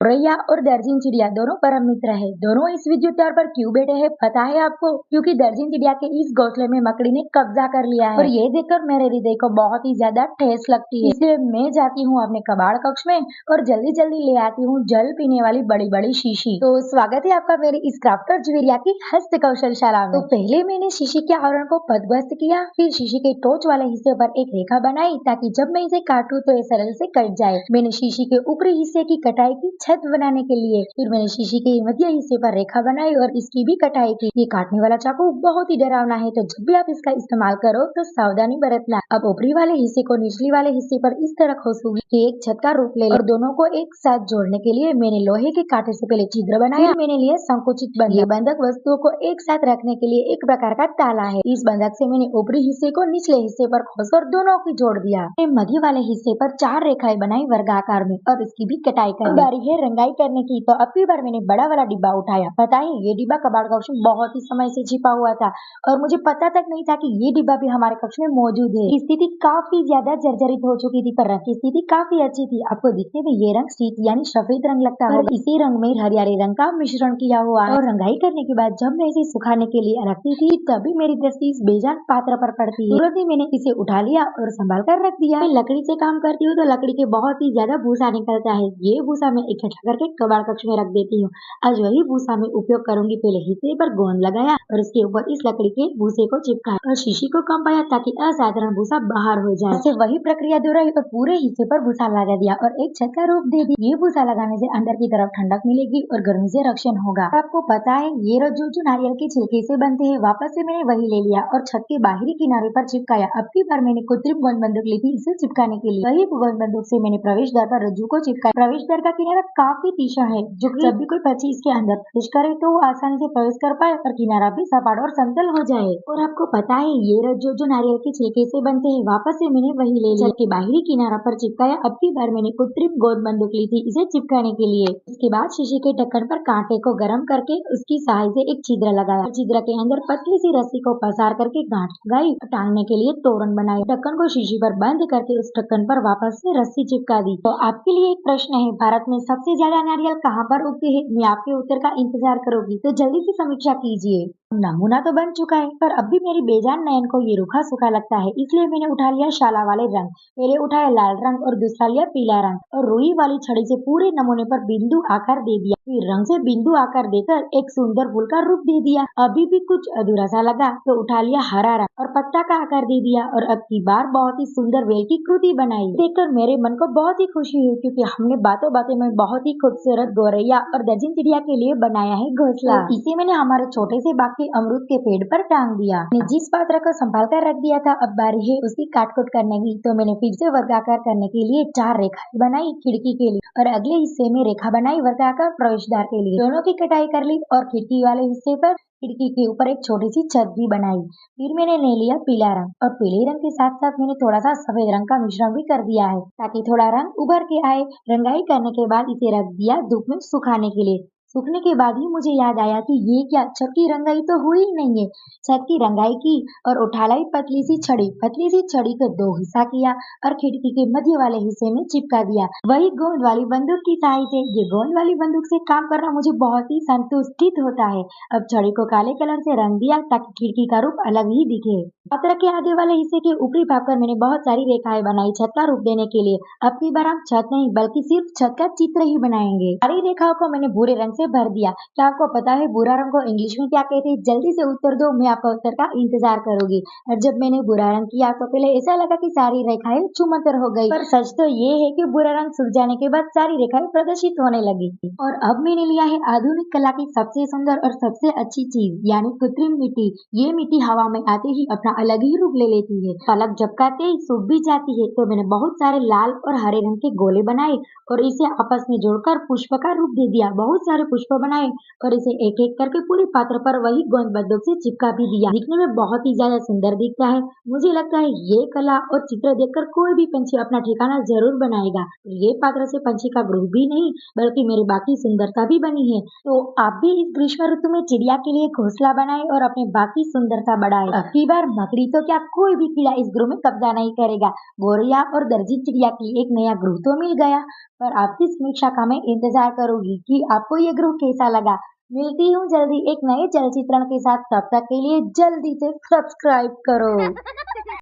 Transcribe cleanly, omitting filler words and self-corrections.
रैया और दर्जन चिड़िया दोनों परम मित्र है। दोनों इस विद्युत तार पर क्यों बैठे हैं पता है आपको? क्योंकि दर्जन चिड़िया के इस घोंसले में मकड़ी ने कब्जा कर लिया है और ये देखकर मेरे हृदय को बहुत ही ज्यादा ठेस लगती है। इसलिए मैं जाती हूँ अपने कबाड़ कक्ष में और जल्दी जल्दी ले आती हूँ जल पीने वाली बड़ी बड़ी शीशी। तो स्वागत है आपका मेरी इस क्राफ्टर ज्वेरिया की हस्त कौशलशाला में। तो पहले मैंने शीशी के आवरण को पदभस्त किया, फिर शीशी के टोच वाले हिस्से पर एक रेखा बनाई ताकि जब मैं इसे काटूं तो ये सरल से कट जाए। मैंने शीशी के ऊपरी हिस्से की कटाई की छत बनाने के लिए, फिर मैंने शीशी के मध्य हिस्से पर रेखा बनाई और इसकी भी कटाई की। ये काटने वाला चाकू बहुत ही डरावना है, तो जब भी आप इसका इस्तेमाल करो तो सावधानी बरतना। अब ऊपरी वाले हिस्से को निचली वाले हिस्से पर इस तरह खोसूंगी कि एक छत का रूप ले और दोनों को एक साथ जोड़ने के लिए मैंने लोहे के कांटे से पहले छिद्र बनाया। फिर मैंने लिया संकुचित बंधक। ये बंधक वस्तुओं को एक साथ रखने के लिए एक प्रकार का ताला है। इस बंधक से मैंने ऊपरी हिस्से को निचले हिस्से पर खोसकर दोनों को जोड़ दिया। मध्य वाले हिस्से पर 4 रेखाएं बनाई वर्गाकार में और इसकी भी कटाई कर बारी है रंगाई करने की। तो अब की बार मैंने बड़ा वाला डिब्बा उठाया। पता है ये डिब्बा कबाड़ कक्ष में बहुत ही समय से छिपा हुआ था और मुझे पता तक नहीं था कि ये डिब्बा भी हमारे कक्ष में मौजूद है। स्थिति काफी ज्यादा जर्जरित हो चुकी थी पर रंग की स्थिति काफी अच्छी थी। आपको दिखने में ये रंग शीत यानी सफेद रंग लगता है। इसी रंग में हरियाली रंग का मिश्रण किया हुआ है और रंगाई करने के बाद जब मैं इसे सुखाने के लिए रखती थी तभी मेरी दृष्टि इस बेजान पात्र पर पड़ती है। तुरंत ही मैंने इसे उठा लिया और संभाल कर रख दिया। मैं लकड़ी से काम करती हूँ तो लकड़ी के बहुत ही ज्यादा भूसा निकलता है। ये भूसा मैं इकट्ठा करके कबाड़ कक्ष में रख देती हूँ। आज वही भूसा में उपयोग करूंगी। पहले हिस्से पर गोंद लगाया और उसके ऊपर इस लकड़ी के भूसे को चिपकाया और शीशी को कम पाया ताकि असाधारण भूसा बाहर हो जाए। ऐसे वही प्रक्रिया दोहराई और पूरे हिस्से पर भूसा लगा दिया और एक छत का रूप दे दिया। ये भूसा लगाने से अंदर की तरफ ठंडक मिलेगी और गर्मी से रक्षण होगा। आपको पता है ये रज्जु जो नारियल के छिलके से बनते हैं, वापस से मैंने वही ले लिया और छत के बाहरी किनारे पर चिपकाया। अब की बार मैंने कृत्रिम गोंद बंदूक ली थी इसे चिपकाने के लिए। वही गोंद बंदूक से मैंने प्रवेश द्वार पर रज्जु को चिपकाया। प्रवेश द्वार का किनारा काफी तीक्ष्ण है, जो जब भी कोई पक्षी इसके अंदर प्रवेश करे तो वो आसानी से प्रवेश कर पाए और किनारा भी सपाट और समतल हो जाए। और आपको पता है ये रज्जु जो नारियल के छिलके से बनते हैं, वापस से मैंने वही ले लिया। छत के बाहरी किनारा पर चिपकाया। अब की बार मैंने कृत्रिम गोंद बंदूक ली थी इसे चिपकाने के लिए। इसके बाद शीशे के ढक्कन पर कांटे को गर्म करके उसकी सहायता से एक छिद्र लगाया। छिद्र के अंदर पतली सी रस्सी को पसार करके गांठ लगाई। टांगने के लिए तोरण बनाई। ढक्कन को शीशी पर बंद करके उस ढक्कन पर वापस से रस्सी चिपका दी। तो आपके लिए एक प्रश्न है, भारत में सबसे ज्यादा नारियल कहाँ पर उगते हैं? मैं आपके उत्तर का इंतजार करूंगी, तो जल्दी से समीक्षा कीजिए। नमूना तो बन चुका है पर अब भी मेरी बेजान नयन को ये रूखा सूखा लगता है, इसलिए मैंने उठा लिया शाला वाले रंग। पहले उठाया लाल रंग और दूसरा लिया पीला रंग और रुई वाली छड़ी से पूरे नमूने पर बिंदु आकार दे दिया। फिर रंग से बिंदु आकार देकर एक सुंदर फूल का रूप दे दिया। अभी भी कुछ अधूरा सा लगा तो उठा लिया हरा रंग और पत्ता का आकार दे दिया और अब की बार बहुत ही सुंदर वेल की कृति बनाई। देखकर मेरे मन को बहुत ही खुशी हुई क्योंकि हमने बातों बातों में बहुत ही खूबसूरत गोरैया और दर्जन चिड़िया के लिए बनाया है घोंसला। इसे मैंने हमारे छोटे से बाग के अमरूद के पेड़ पर टांग दिया। मैंने जिस पात्र को संभाल कर रख दिया था अब बारी है उसकी काट-कूट करने की। तो मैंने फिर से वर्गाकार करने के लिए 4 रेखाएं बनाई खिड़की के लिए और अगले हिस्से में रेखा बनाई वर्गाकार प्रवेश द्वार के लिए। दोनों की कटाई कर ली और खिड़की वाले हिस्से पर खिड़की के ऊपर एक छोटी सी छत भी बनाई। फिर मैंने ले लिया पीला रंग और पीले रंग के साथ साथ मैंने थोड़ा सा सफेद रंग का मिश्रण भी कर दिया है ताकि थोड़ा रंग उभर के आए। रंगाई करने के बाद इसे रख दिया धूप में सुखाने के लिए। सूखने के बाद ही मुझे याद आया कि ये क्या, छत की रंगाई तो हुई ही नहीं है। छत की रंगाई की और उठा लाई पतली सी छड़ी को 2 हिस्सा किया और खिड़की के मध्य वाले हिस्से में चिपका दिया। वही गोंद वाली बंदूक की सहायता से। ये गोंद वाली बंदूक से काम करना मुझे बहुत ही संतुष्टित होता है। अब छड़ी को काले कलर से रंग दिया ताकि खिड़की का रूप अलग ही दिखे। पात्र के आगे वाले हिस्से के ऊपरी भाग पर मैंने बहुत सारी रेखाएं बनाई छत का रूप देने के लिए। अब की बार हम छत नहीं बल्कि सिर्फ छत का चित्र ही बनाएंगे। सारी रेखाओं को मैंने भूरे रंग से भर दिया। क्या आपको पता है भूरा रंग को इंग्लिश में क्या कहते हैं? जल्दी से उत्तर दो, मैं आपका उत्तर का इंतजार करूंगी। और जब मैंने भूरा रंग किया तो पहले ऐसा लगा कि सारी रेखाएं छुमंतर हो गई, पर सच तो ये है कि भूरा रंग सूख जाने के बाद सारी रेखाएं प्रदर्शित होने लगी। और अब मैंने लिया है आधुनिक कला की सबसे सुंदर और सबसे अच्छी चीज यानी कृत्रिम मिट्टी। ये मिट्टी हवा में आते ही अपना अलग ही रूप ले लेती है। पलक झपकाते ही सूख भी जाती है। तो मैंने बहुत सारे लाल और हरे रंग के गोले बनाए और इसे आपस में जोड़कर पुष्प का रूप दे दिया। बहुत सारे पुष्प बनाए और इसे एक एक करके पूरे पात्र पर वही गोंद बंदूक से चिपका भी दिया। दिखने में बहुत ही ज्यादा सुंदर दिखता है। मुझे लगता है ये कला और चित्र देखकर कोई भी पंछी अपना ठिकाना जरूर बनाएगा। ये पात्र से पंछी का ग्रुप भी नहीं बल्कि मेरी बाकी सुंदरता भी बनी है। तो आप भी इस ग्रीष्म ऋतु में चिड़िया के लिए घोंसला बनाए और अपने बाकी सुंदरता बढ़ाए। अब की बार मकड़ी तो क्या कोई भी कीड़ा इस ग्रुप में कब्जा नहीं करेगा। गोरिया और दर्जी चिड़िया की एक नया ग्रुप तो मिल गया, पर आपकी समीक्षा का मैं इंतजार करूंगी कि आपको ये ग्रुप कैसा लगा। मिलती हूँ जल्दी एक नए चलचित्रण के साथ, तब तक के लिए जल्दी से सब्सक्राइब करो।